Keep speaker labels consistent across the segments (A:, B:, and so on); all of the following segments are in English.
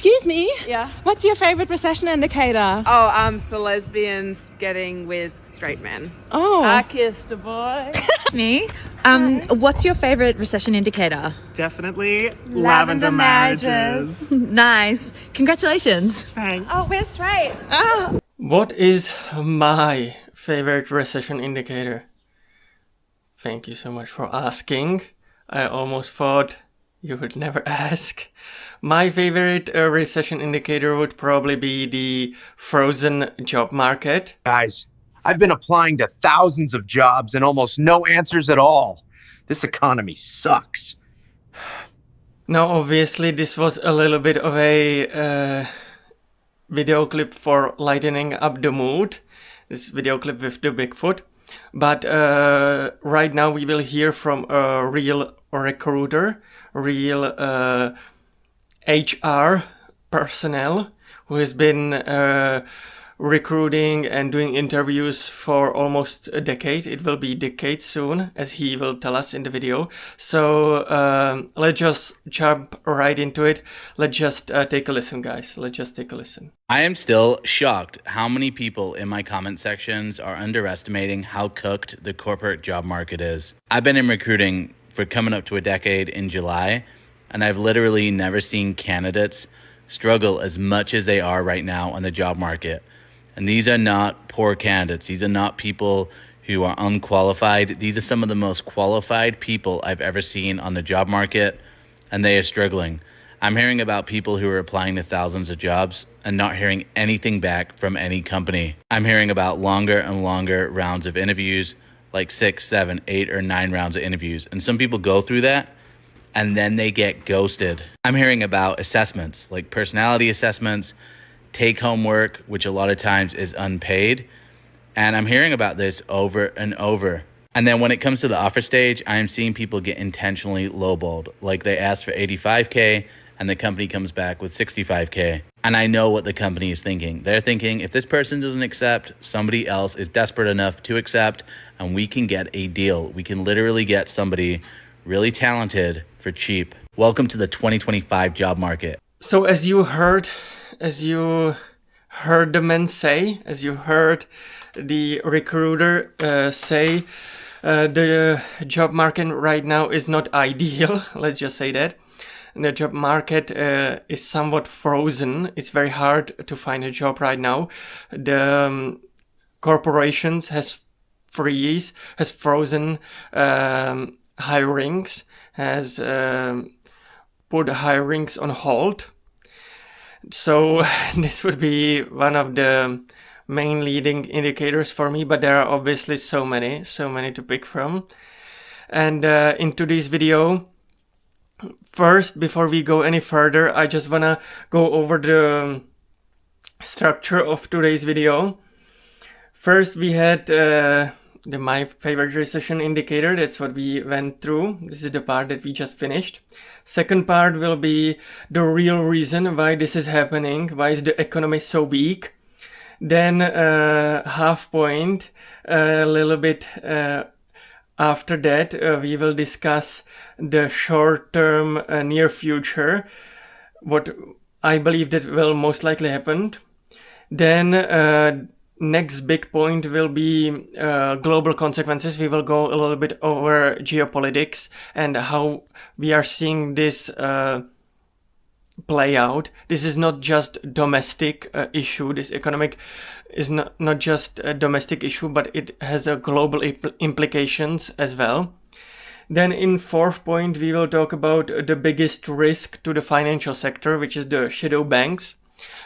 A: Excuse me?
B: Yeah.
A: What's your favorite recession indicator?
B: Oh, so lesbians getting with straight men.
A: Oh.
B: I kissed a boy.
C: It's me. What's your favorite recession indicator?
D: Definitely lavender marriages.
C: Nice. Congratulations.
D: Thanks.
B: Oh, we're straight.
E: What is my favorite recession indicator? Thank you so much for asking. I almost thought you would never ask. My favorite recession indicator would probably be the frozen job market.
F: Guys, I've been applying to thousands of jobs and almost no answers at all. This economy sucks.
E: Now, obviously, this was a little bit of a video clip for lightening up the mood. This video clip with the Bigfoot. But right now we will hear from a real recruiter, real HR personnel who has been recruiting and doing interviews for almost a decade. It will be decades soon, as he will tell us in the video. So let's just jump right into it. Let's just take a listen, guys. Let's just take a listen.
G: I am still shocked how many people in my comment sections are underestimating how cooked the corporate job market is. I've been in recruiting for coming up to a decade in July, and I've literally never seen candidates struggle as much as they are right now on the job market. And these are not poor candidates. These are not people who are unqualified. These are some of the most qualified people I've ever seen on the job market, and they are struggling. I'm hearing about people who are applying to thousands of jobs and not hearing anything back from any company. I'm hearing about longer and longer rounds of interviews, like 6, 7, 8, or 9 rounds of interviews. And some people go through that and then they get ghosted. I'm hearing about assessments, like personality assessments, take-home work, which a lot of times is unpaid. And I'm hearing about this over and over. And then when it comes to the offer stage, I am seeing people get intentionally lowballed. Like they ask for 85K and the company comes back with 65K. And I know what the company is thinking. They're thinking, if this person doesn't accept, somebody else is desperate enough to accept, and we can get a deal. We can literally get somebody really talented for cheap. Welcome to the 2025 job market.
E: So as you heard the men say, as you heard the recruiter say, the job market right now is not ideal. Let's just say that. The job market is somewhat frozen. It's very hard to find a job right now. The corporations has frozen hirings, has put hirings on hold. So this would be one of the main leading indicators for me, but there are obviously so many to pick from. And in today's video, first, before we go any further, I just wanna go over the structure of today's video. First, we had my favorite recession indicator. That's what we went through. This is the part that we just finished. Second part will be the real reason why this is happening. Why is the economy so weak? Then half point, a little bit after that, we will discuss the short-term near future, what I believe that will most likely happen. Then next big point will be global consequences. We will go a little bit over geopolitics and how we are seeing this play out. This is not just domestic issue. This economic is not just a domestic issue, but it has a global implications as well. Then in fourth point, we will talk about the biggest risk to the financial sector, which is the shadow banks.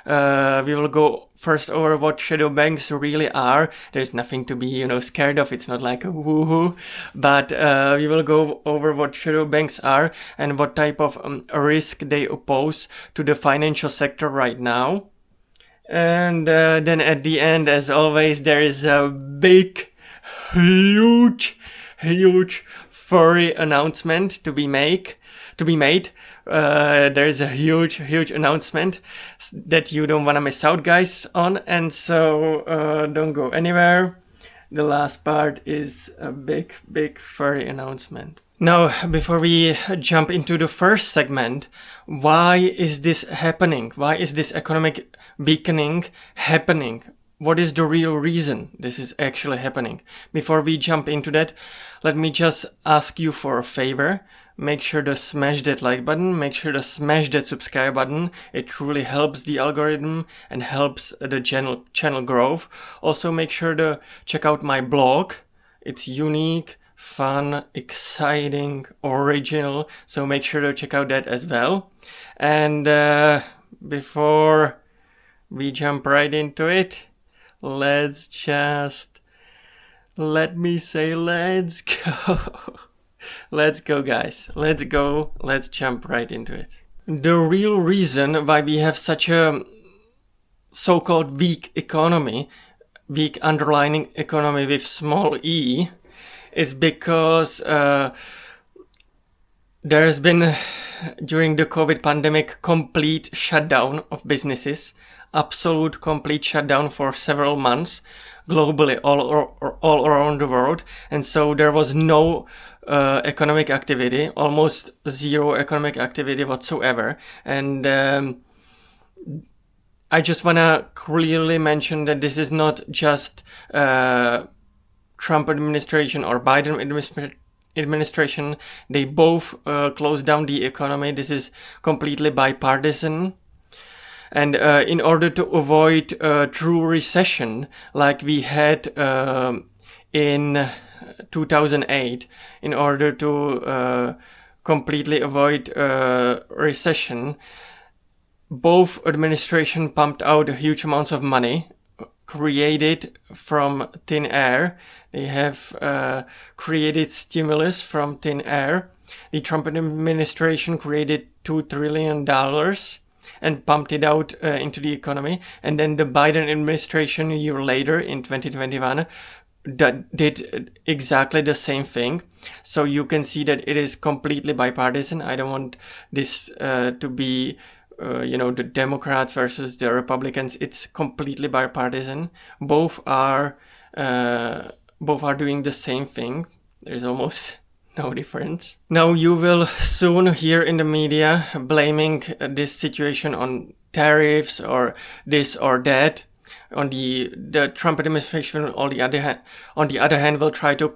E: We will go first over what shadow banks really are. There's nothing to be, scared of. It's not like a woohoo, but we will go over what shadow banks are and what type of risk they pose to the financial sector right now. And then at the end, as always, there is a big, huge furry announcement to be made. There is a huge announcement that you don't want to miss out, guys, on, and so don't go anywhere. The last part is a big furry announcement. Now, before we jump into the first segment, why is this happening? Why is this economic weakening happening? What is the real reason this is actually happening? Before we jump into that, let me just ask you for a favor. Make sure to smash that like button, make sure to smash that subscribe button. It truly helps the algorithm and helps the channel growth. Also, make sure to check out my blog. It's unique, fun, exciting, original, so make sure to check out that as well. And before we jump right into it, let's go. Let's go, guys. Let's go. Let's jump right into it. The real reason why we have such a so-called weak economy, weak underlying economy with small e, is because there has been, during the COVID pandemic, complete shutdown of businesses, absolute complete shutdown for several months globally, all around the world. And so there was no economic activity, almost zero economic activity whatsoever. And I just want to clearly mention that this is not just Trump administration or Biden administration. They both closed down the economy. This is completely bipartisan. And in order to avoid true recession like we had in 2008, in order to completely avoid recession, both administration pumped out huge amounts of money created from thin air. They have created stimulus from thin air. The Trump administration created $2 trillion and pumped it out into the economy. And then the Biden administration a year later in 2021 did exactly the same thing. So you can see that it is completely bipartisan. I don't want this to be the Democrats versus the Republicans. It's completely bipartisan. Both are doing the same thing. There's almost no difference. Now you will soon hear in the media blaming this situation on tariffs or this or that. On the Trump administration, on the other hand, will try to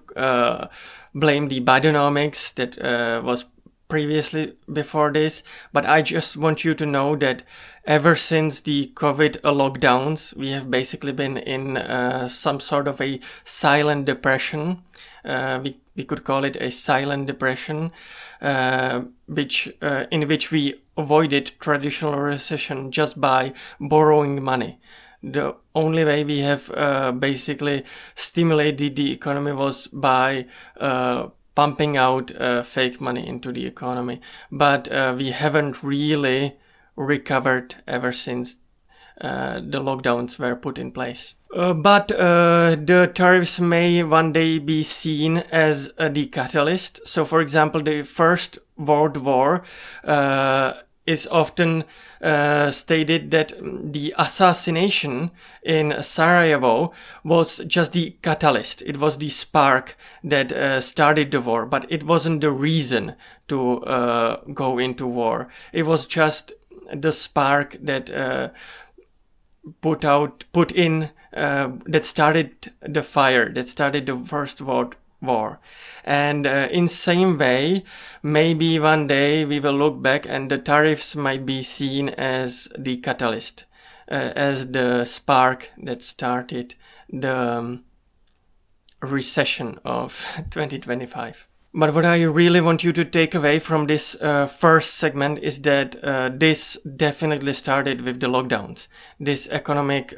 E: blame the Bidenomics that was previously before this. But I just want you to know that ever since the COVID lockdowns, we have basically been in some sort of a silent depression. We could call it a silent depression, in which we avoided traditional recession just by borrowing money. The only way we have basically stimulated the economy was by pumping out fake money into the economy. But we haven't really recovered ever since the lockdowns were put in place. But the tariffs may one day be seen as the catalyst. So, for example, the First World War is often stated that the assassination in Sarajevo was just the catalyst. It was the spark that started the war, but it wasn't the reason to go into war. It was just the spark that that started the fire, that started the First World War. And in same way, maybe one day we will look back and the tariffs might be seen as the catalyst, as the spark that started the recession of 2025. But what I really want you to take away from this first segment is that this definitely started with the lockdowns. This economic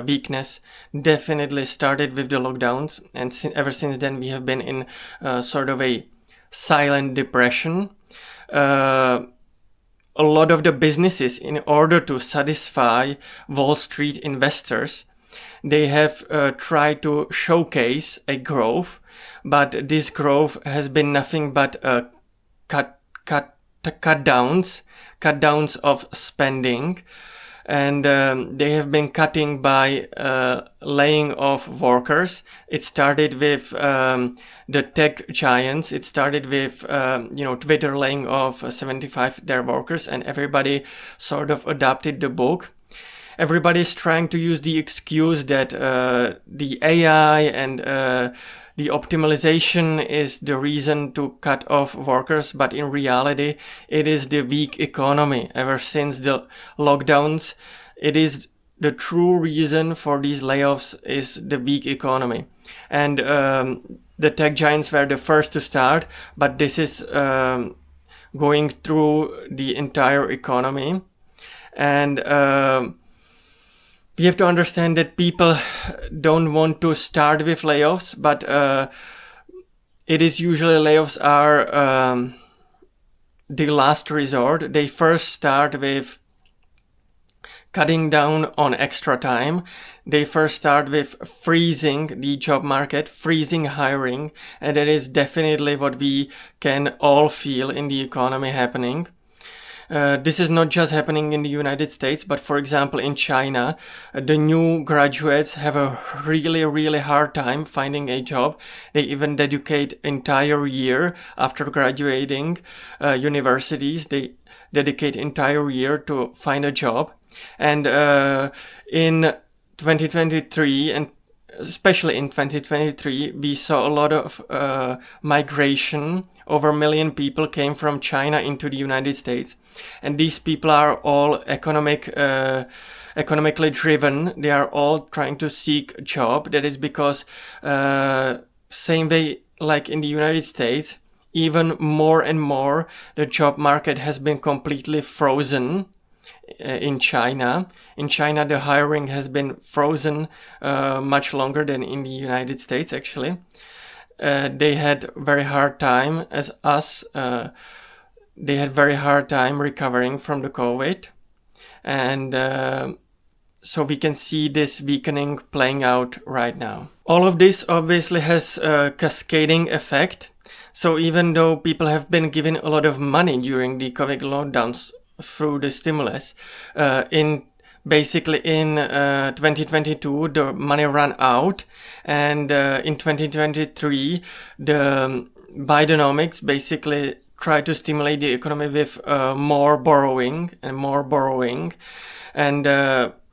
E: weakness definitely started with the lockdowns, and ever since then we have been in sort of a silent depression. A lot of the businesses, in order to satisfy Wall Street investors, they have tried to showcase a growth, but this growth has been nothing but cut downs of spending, and they have been cutting by laying off workers. It started with the tech giants. It started with Twitter laying off 75 their workers, and everybody sort of adopted the book. Everybody's trying to use the excuse that the AI and the optimization is the reason to cut off workers, but in reality, it is the weak economy. Ever since the lockdowns, it is the true reason for these layoffs is the weak economy. And the tech giants were the first to start, but this is going through the entire economy. And we have to understand that people don't want to start with layoffs, but it is usually layoffs are the last resort. They first start with cutting down on extra time. They first start with freezing the job market, freezing hiring, and that is definitely what we can all feel in the economy happening. This is not just happening in the United States, but for example in China, the new graduates have a really hard time finding a job. They even dedicate entire year after graduating universities. They dedicate entire year to find a job. And in 2023 and especially in 2023, we saw a lot of migration. Over 1 million people came from China into the United States. And these people are all economically driven. They are all trying to seek a job. That is because same way like in the United States, even more and more, the job market has been completely frozen in China. In China, the hiring has been frozen much longer than in the United States, actually. They had very hard time as us. They had very hard time recovering from the COVID. And so we can see this weakening playing out right now. All of this obviously has a cascading effect. So even though people have been given a lot of money during the COVID lockdowns through the stimulus, in 2022 the money ran out, and in 2023 the Bidenomics basically tried to stimulate the economy with more borrowing, and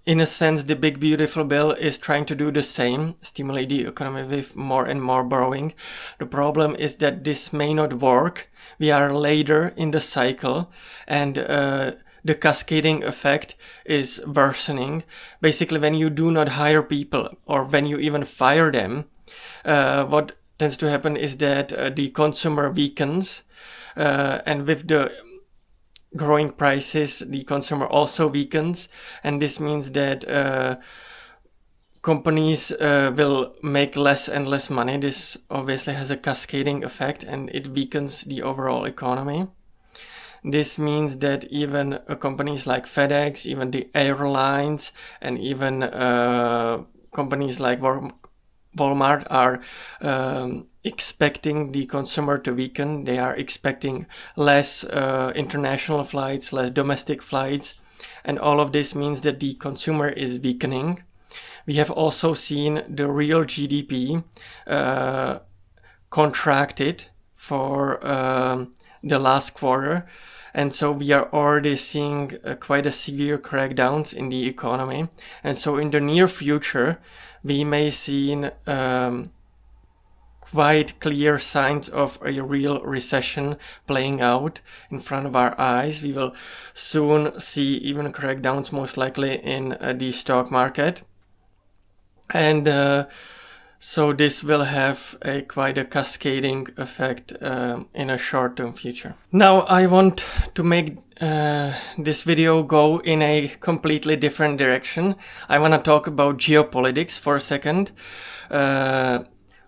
E: in a sense the big beautiful bill is trying to do the same, stimulate the economy with more and more borrowing. The problem is that this may not work. We are later in the cycle, and the cascading effect is worsening. Basically, when you do not hire people, or when you even fire them, what tends to happen is that the consumer weakens, and with the growing prices, the consumer also weakens, and this means that companies will make less and less money. This obviously has a cascading effect, and it weakens the overall economy. This means that even companies like FedEx, even the airlines, and even companies like Walmart are expecting the consumer to weaken. They are expecting less international flights, less domestic flights, and all of this means that the consumer is weakening. We have also seen the real GDP contracted for the last quarter, and so we are already seeing quite a severe crackdowns in the economy. And so in the near future we may see quite clear signs of a real recession playing out in front of our eyes. We will soon see even crackdowns, most likely in the stock market, and so this will have quite a cascading effect in a short-term future. Now I want to make this video go in a completely different direction. I want to talk about geopolitics for a second.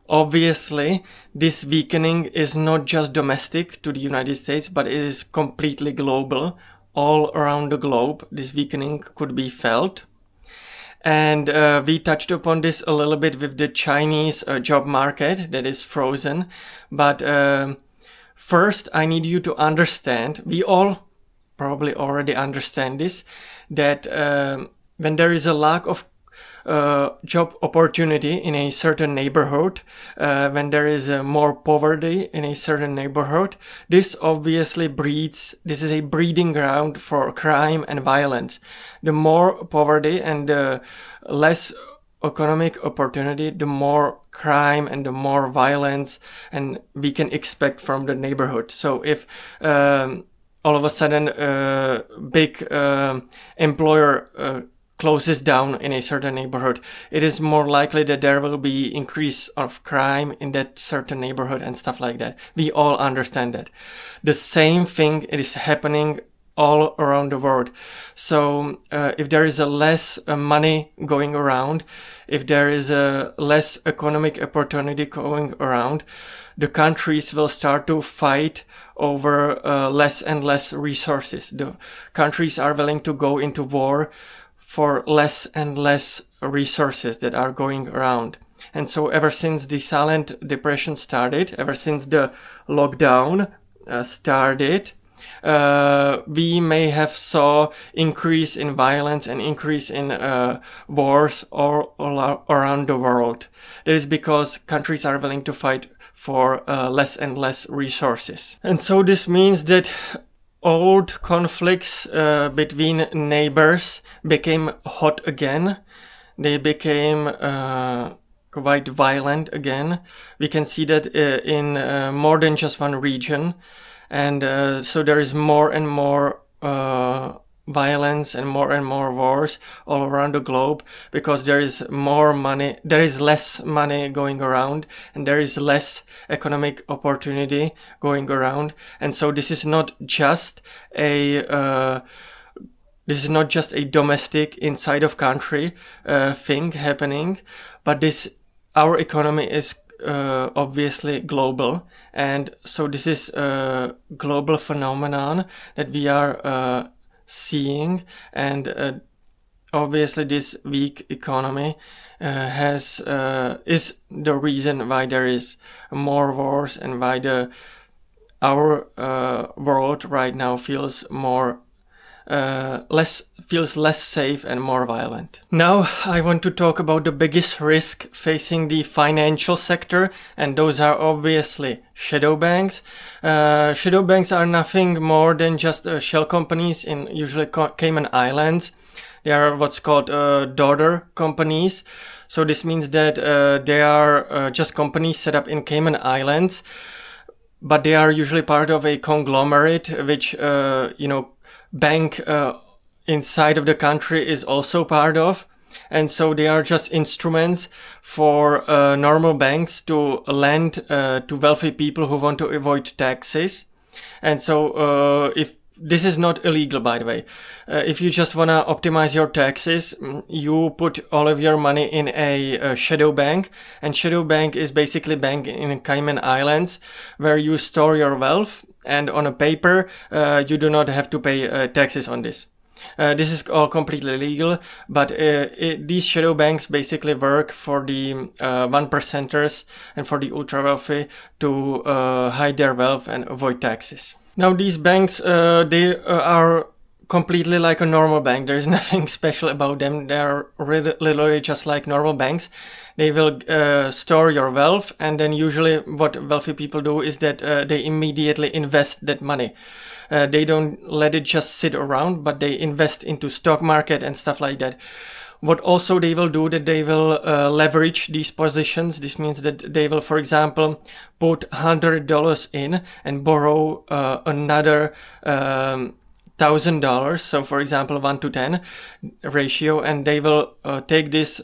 E: Obviously, this weakening is not just domestic to the United States, but it is completely global. All around the globe, this weakening could be felt. And we touched upon this a little bit with the Chinese job market that is frozen. But first, I need you to understand, we all probably already understand this, that when there is a lack of job opportunity in a certain neighborhood, when there is more poverty in a certain neighborhood, this obviously this is a breeding ground for crime and violence. The more poverty and the less economic opportunity, the more crime and the more violence and we can expect from the neighborhood. So if all of a sudden a big employer closes down in a certain neighborhood, it is more likely that there will be increase of crime in that certain neighborhood and stuff like that. We all understand that. The same thing is happening all around the world. So if there is a less money going around, if there is a less economic opportunity going around, the countries will start to fight over less and less resources. The countries are willing to go into war for less and less resources that are going around. And so ever since the silent depression started, ever since the lockdown started, we may have saw increase in violence and increase in wars all around the world. That is because countries are willing to fight for less and less resources. And so this means that old conflicts between neighbors became hot again. They became quite violent again. We can see that in more than just one region. And so there is more and more violence and more wars all around the globe because there is less money going around and there is less economic opportunity going around. And so this is not just a domestic inside of country thing happening, but our economy is obviously global, and so this is a global phenomenon that we are seeing, and obviously this weak economy is the reason why there is more wars and why our world right now feels less safe and more violent. Now I want to talk about the biggest risk facing the financial sector, and those are obviously shadow banks. Shadow banks are nothing more than just shell companies in usually Cayman Islands. They are what's called daughter companies. So this means that they are just companies set up in Cayman Islands, but they are usually part of a conglomerate which bank inside of the country is also part of, and so they are just instruments for normal banks to lend to wealthy people who want to avoid taxes. And so if this is not illegal, by the way, if you just want to optimize your taxes, you put all of your money in a shadow bank, and shadow bank is basically bank in Cayman Islands where you store your wealth, and on a paper you do not have to pay taxes on this. This is all completely legal, but these shadow banks basically work for the 1%ers and for the ultra wealthy to hide their wealth and avoid taxes. Now these banks, they are completely like a normal bank. There is nothing special about them. They are literally just like normal banks. They will store your wealth, and then usually what wealthy people do is that they immediately invest that money. They don't let it just sit around, but they invest into stock market and stuff like that. What also they will do, that they will leverage these positions. This means that they will, for example, put $100 in and borrow another $1,000. So for example, 1 to 10 ratio, and they will take this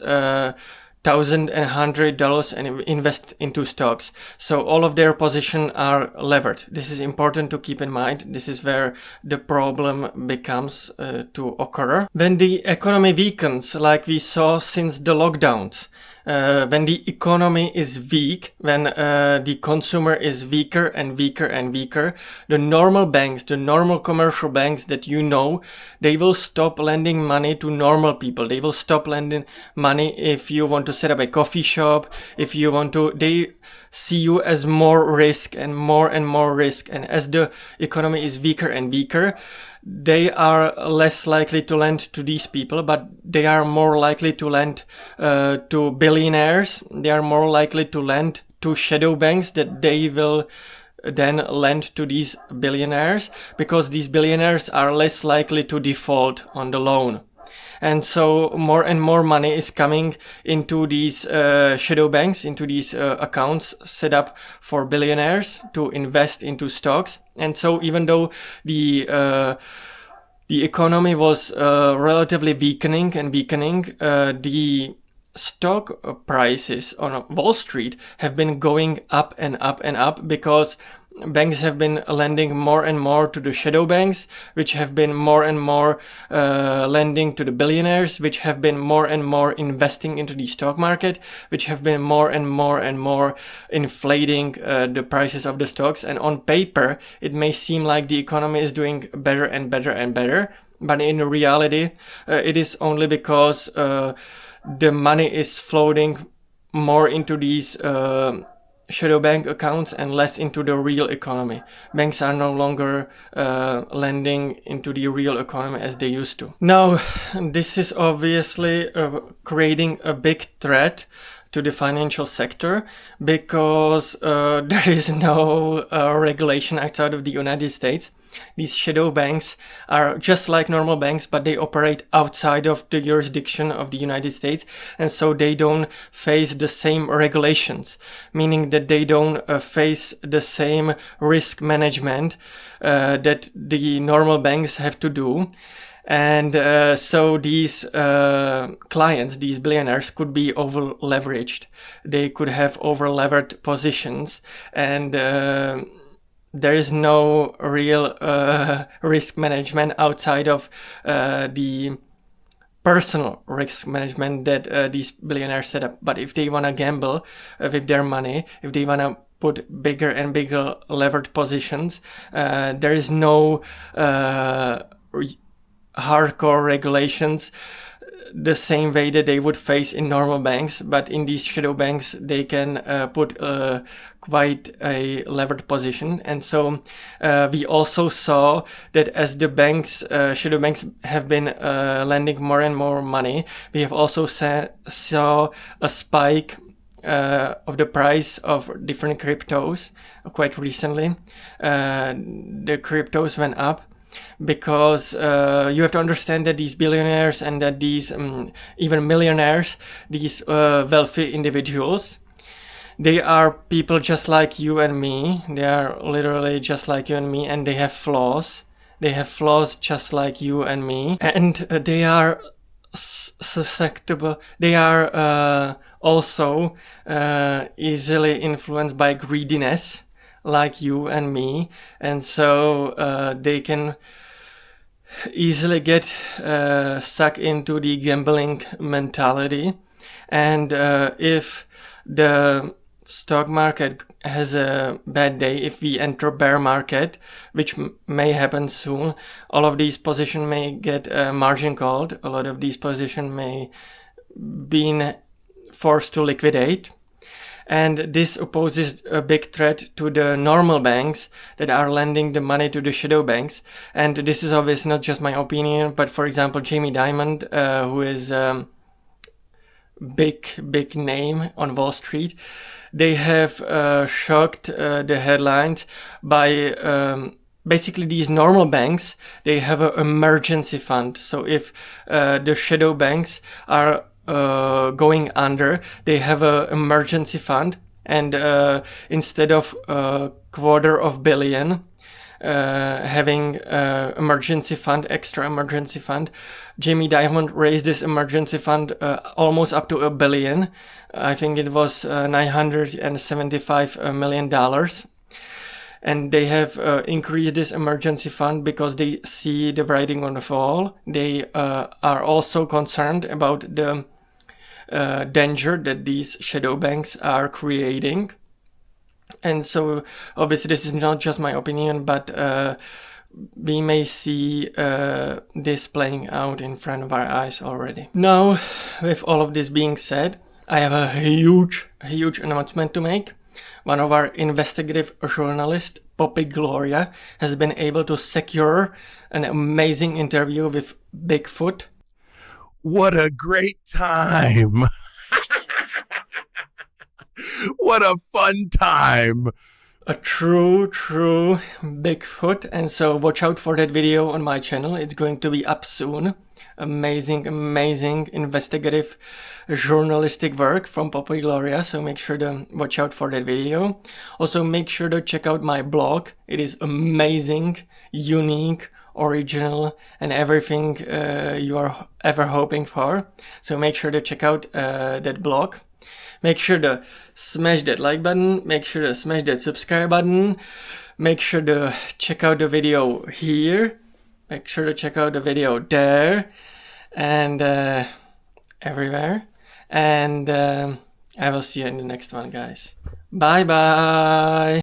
E: $1,100 and invest into stocks. So all of their positions are levered. This is important to keep in mind. This is where the problem becomes to occur. When the economy weakens, like we saw since the lockdowns, when the economy is weak, when the consumer is weaker and weaker and weaker, the normal banks, the normal commercial banks that you know, they will stop lending money to normal people. They will stop lending money if you want to set up a coffee shop, if you want to, they see you as more risk and more risk. And as the economy is weaker and weaker, they are less likely to lend to these people, but they are more likely to lend to billionaires. They are more likely to lend to shadow banks that they will then lend to these billionaires, because these billionaires are less likely to default on the loan. And so more and more money is coming into these shadow banks, into these accounts set up for billionaires to invest into stocks. And so even though the economy was relatively weakening, the stock prices on Wall Street have been going up and up and up, because banks have been lending more and more to the shadow banks, which have been more and more lending to the billionaires, which have been more and more investing into the stock market, which have been more and more inflating the prices of the stocks. And on paper, it may seem like the economy is doing better and better and better, but in reality, it is only because the money is floating more into these shadow bank accounts and less into the real economy. Banks are no longer lending into the real economy as they used to. Now, this is obviously creating a big threat to the financial sector, because there is no regulation outside of the United States. These shadow banks are just like normal banks, but they operate outside of the jurisdiction of the United States, and so they don't face the same regulations, meaning that they don't face the same risk management that the normal banks have to do. And so these clients, these billionaires, could be over leveraged. They could have over levered positions, and there is no real risk management outside of the personal risk management that these billionaires set up. But if they want to gamble with their money, if they want to put bigger and bigger levered positions, there is no hardcore regulations the same way that they would face in normal banks, but in these shadow banks they can put quite a levered position. And so we also saw that as the banks, shadow banks have been lending more and more money, we have also saw a spike of the price of different cryptos quite recently. The cryptos went up, because you have to understand that these billionaires and that these even millionaires, these wealthy individuals, they are people just like you and me. They are literally just like you and me, and they have flaws. They have flaws just like you and me, and they are susceptible. They are also easily influenced by greediness, like you and me, and so they can easily get stuck into the gambling mentality. And if the stock market has a bad day, if we enter bear market, which may happen soon, all of these positions may get margin called. A lot of these positions may be forced to liquidate. And this poses a big threat to the normal banks that are lending the money to the shadow banks. And this is obviously not just my opinion, but for example, Jamie Dimon, who is big name on Wall Street, they have shocked the headlines by basically these normal banks. They have an emergency fund. So if the shadow banks are going under, they have an emergency fund, and instead of $250 million having emergency fund, extra emergency fund, Jamie Dimon raised this emergency fund almost up to $1 billion. I think it was $975 million. And they have increased this emergency fund because they see the writing on the wall. They are also concerned about the danger that these shadow banks are creating. And so obviously this is not just my opinion, but we may see this playing out in front of our eyes already. Now, with all of this being said, I have a huge announcement to make. One of our investigative journalists, Poppy Gloria, has been able to secure an amazing interview with Bigfoot.
H: What a great time. What a fun time.
E: A true Bigfoot, and so watch out for that video on my channel. It's going to be up soon. Amazing investigative journalistic work from Poppy Gloria, so make sure to watch out for that video. Also make sure to check out my blog. It is amazing, unique, original, and everything you are ever hoping for. So make sure to check out that blog. Make sure to smash that like button, make sure to smash that subscribe button, make sure to check out the video here, make sure to check out the video there, and everywhere. And I will see you in the next one, guys. Bye bye!